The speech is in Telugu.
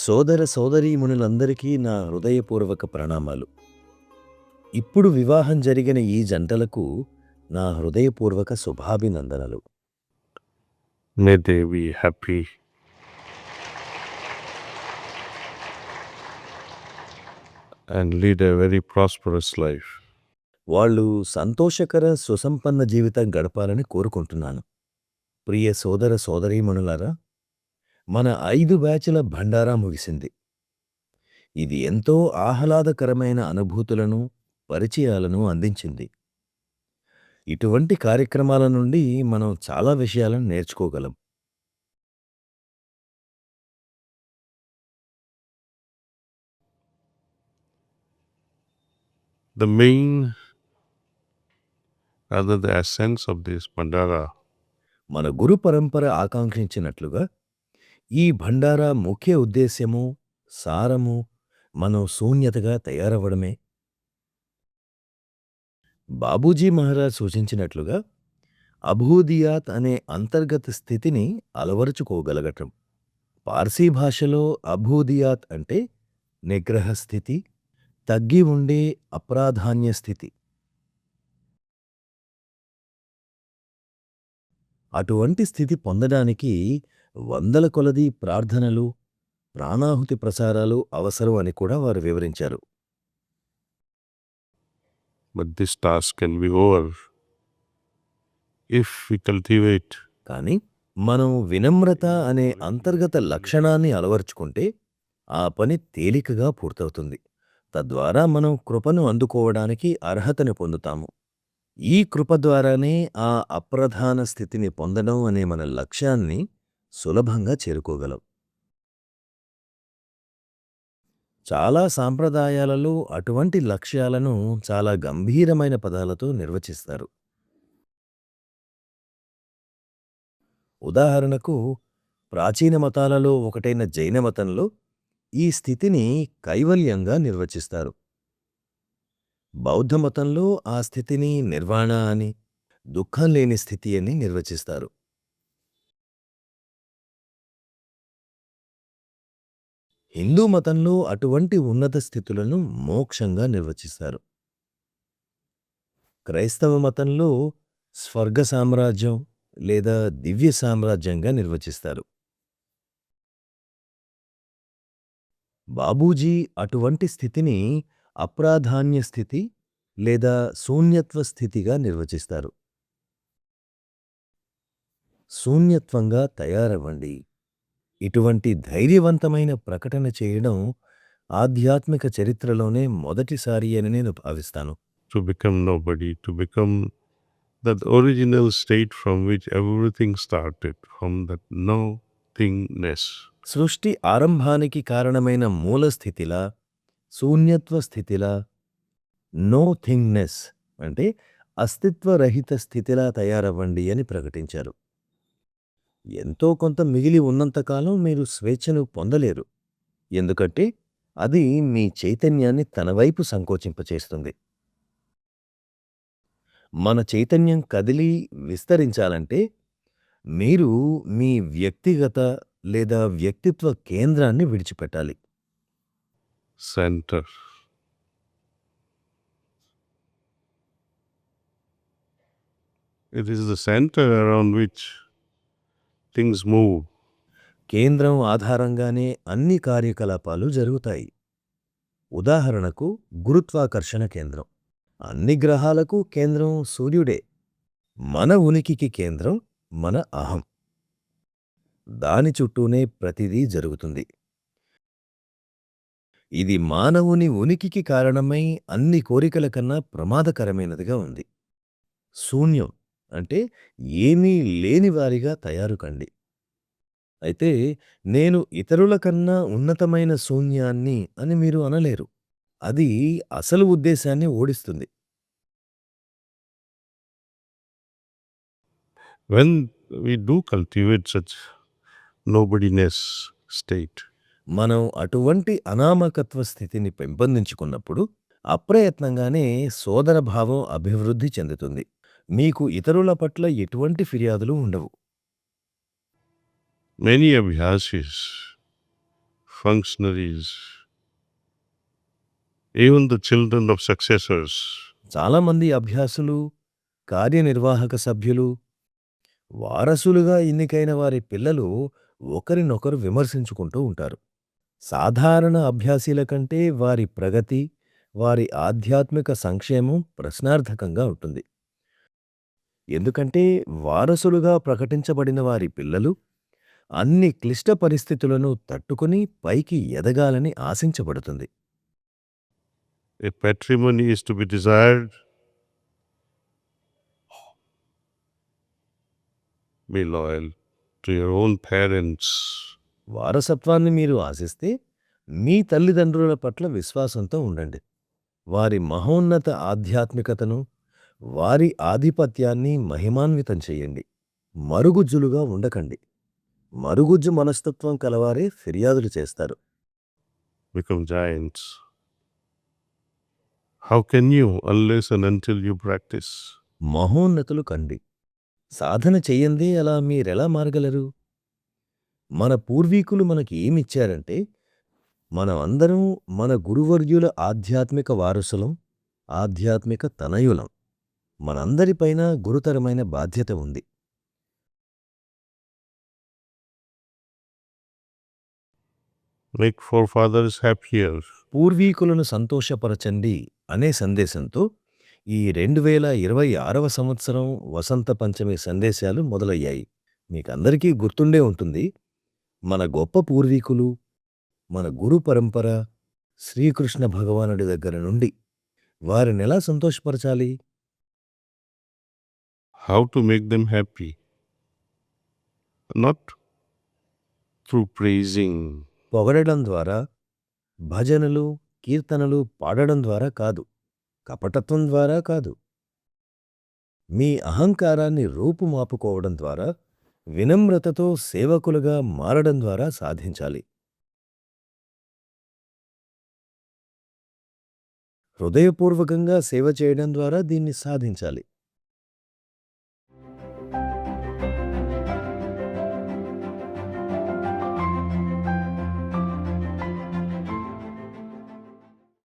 సోదర సోదరీమణులందరికీ నా హృదయపూర్వక ప్రణామాలు. ఇప్పుడు వివాహం జరిగిన ఈ జంటలకు నా హృదయపూర్వక శుభాభినందనలు. May they be happy and lead a very prosperous life. వాళ్ళు సంతోషకర, సుసంపన్న జీవితం గడపాలని కోరుకుంటున్నాను. ప్రియ సోదర సోదరీమణులారా, మన 5 బ్యాచుల భండారా ముగిసింది. ఇది ఎంతో ఆహ్లాదకరమైన అనుభూతులను, పరిచయాలను అందించింది. ఇటువంటి కార్యక్రమాల నుండి మనం చాలా విషయాలను నేర్చుకోగలం. The main, rather the essence of this Pandara మన గురు పరంపర ఆకాంక్షించినట్లుగా ఈ భండారా ముఖ్య ఉద్దేశ్యము, సారము మనం శూన్యతగా తయారవ్వడమే. బాబూజీ మహారాజ్ సూచించినట్లుగా అభూదియాత్ అనే అంతర్గత స్థితిని అలవరుచుకోగలగటం. పార్సీ భాషలో అభూదియాత్ అంటే నిగ్రహ స్థితి, తగ్గి ఉండే అప్రాధాన్య స్థితి. అటువంటి స్థితి పొందడానికి వందల కొలది ప్రార్థనలు, ప్రాణాహుతి ప్రసారాలు అవసరం అని కూడా వారు వివరించారు. but this task can be over if we cultivate కానీ మనం వినమ్రత అనే అంతర్గత లక్షణాన్ని అలవర్చుకుంటే ఆ పని తేలికగా పూర్తవుతుంది. తద్వారా మనం కృపను అందుకోవడానికి అర్హతను పొందుతాము. ఈ కృప ద్వారానే ఆ అప్రధాన స్థితిని పొందడం అనే మన లక్ష్యాన్ని సులభంగా చేరుకోగలం. చాలా సాంప్రదాయాలలో అటువంటి లక్ష్యాలను చాలా గంభీరమైన పదాలతో నిర్వచిస్తారు. ఉదాహరణకు, ప్రాచీన మతాలలో ఒకటైన జైన మతంలో ఈ స్థితిని కైవల్యంగా నిర్వచిస్తారు. బౌద్ధ మతంలో ఆ స్థితిని నిర్వాణ అని, దుఃఖం లేని స్థితి అని నిర్వచిస్తారు. హిందూ మతంలో అటువంటి ఉన్నత స్థితులను మోక్షంగా నిర్వచిస్తారు. క్రైస్తవ మతంలో స్వర్గ సామ్రాజ్యం లేదా దివ్య సామ్రాజ్యంగా నిర్వచిస్తారు. బాబూజీ అటువంటి స్థితిని అప్రాధాన్య స్థితి లేదా శూన్యత్వ స్థితిగా నిర్వచిస్తారు. శూన్యత్వంగా తయారవ్వండి. ఇటువంటి ధైర్యవంతమైన ప్రకటన చేయడం ఆధ్యాత్మిక చరిత్రలోనే మొదటిసారి అని నేను భావిస్తాను. to become nobody, to become that original state from which everything started, from that nothingness. సృష్టి ఆరంభానికి కారణమైన మూల స్థితిలా, శూన్యత్వ స్థితిలా, నో థింగ్నెస్ అంటే అస్తిత్వరహిత స్థితిలా తయారవ్వండి అని ప్రకటించారు. ఎంతో కొంత మిగిలి ఉన్నంతకాలం మీరు స్వేచ్ఛను పొందలేరు. ఎందుకంటే అది మీ చైతన్యాన్ని తన వైపు సంకోచింపచేస్తుంది. మన చైతన్యం కదిలి విస్తరించాలంటే మీరు మీ వ్యక్తిగత లేదా వ్యక్తిత్వ కేంద్రాన్ని విడిచిపెట్టాలి. Center. It is the center around which things move. కేంద్రం ఆధారంగానే అన్ని కార్యకలాపాలు జరుగుతాయి. ఉదాహరణకు, గురుత్వాకర్షణ కేంద్రం. అన్ని గ్రహాలకు కేంద్రం సూర్యుడే. మన ఉనికికి కేంద్రం మన అహం. దాని చుట్టూనే ప్రతిదీ జరుగుతుంది. ఇది మానవుని ఉనికికి కారణమై అన్ని కోరికల కన్నా ప్రమాదకరమైనదిగా ఉంది. శూన్యం అంటే ఏమీ లేని వారిగా తయారు కండి. అయితే నేను ఇతరుల కన్నా ఉన్నతమైన శూన్యాన్ని అని మీరు అనలేరు. అది అసలు ఉద్దేశాన్ని ఓడిస్తుంది. When we do cultivate such nobodiness state, మనం అటువంటి అనామకత్వ స్థితిని పెంపొందించుకున్నప్పుడు అప్రయత్నంగానే సోదరభావం అభివృద్ధి చెందుతుంది. మీకు ఇతరుల పట్ల ఎటువంటి ఫిర్యాదులు ఉండవు. many abhyasis functionaries, even the children of successors. చాలామంది అభ్యాసులు, కార్యనిర్వాహక సభ్యులు, వారసులుగా ఎన్నికైన వారి పిల్లలు ఒకరినొకరు విమర్శించుకుంటూ ఉంటారు. సాధారణ అభ్యాసీల కంటే వారి ప్రగతి, వారి ఆధ్యాత్మిక సంక్షేమం ప్రశ్నార్థకంగా ఉంటుంది. ఎందుకంటే వారసులుగా ప్రకటించబడిన వారి పిల్లలు అన్ని క్లిష్ట పరిస్థితులను తట్టుకుని పైకి ఎదగాలని ఆశించబడుతుంది. A patrimony is to be desired. Be loyal to your own parents. వారసత్వాన్ని మీరు ఆశిస్తే మీ తల్లిదండ్రుల పట్ల విశ్వాసంతో ఉండండి. వారి మహోన్నత ఆధ్యాత్మికతను, వారి ఆధిపత్యాన్ని మహిమాన్వితం చెయ్యండి. మరుగుజ్జులుగా ఉండకండి. మరుగుజ్జు మనస్తత్వం కలవారే ఫిర్యాదులు చేస్తారు. Become giants. How can you unless and until you practice? మహోన్నతులు కండి. సాధన చెయ్యందే అలా మీరెలా మారగలరు? మన పూర్వీకులు మనకి ఏమిచ్చారంటే, మనం అందరం మన గురువర్యుల ఆధ్యాత్మిక వారసులం, ఆధ్యాత్మిక తనయులం. మనందరిపైన గురుతరమైన బాధ్యత ఉంది. Make forefathers happier. పూర్వీకులను సంతోషపరచండి అనే సందేశంతో ఈ 2026వ సంవత్సరం వసంత పంచమి సందేశాలు మొదలయ్యాయి. మీకందరికీ గుర్తుండే ఉంటుంది, మన గొప్ప పూర్వీకులు, మన గురు పరంపర శ్రీకృష్ణ భగవానుడి దగ్గర నుండి వారినెలా సంతోషపరచాలి? How to make them happy? Not through praising, పొగడడం ద్వారా, భజనలు, కీర్తనలు పాడడం ద్వారా కాదు, కపటత్వం ద్వారా కాదు. మీ అహంకారాన్ని రూపుమాపుకోవడం ద్వారా, వినమ్రతతో సేవకులుగా మారడం ద్వారా సాధించాలి. హృదయపూర్వకంగా సేవ చేయడం ద్వారా దీన్ని సాధించాలి.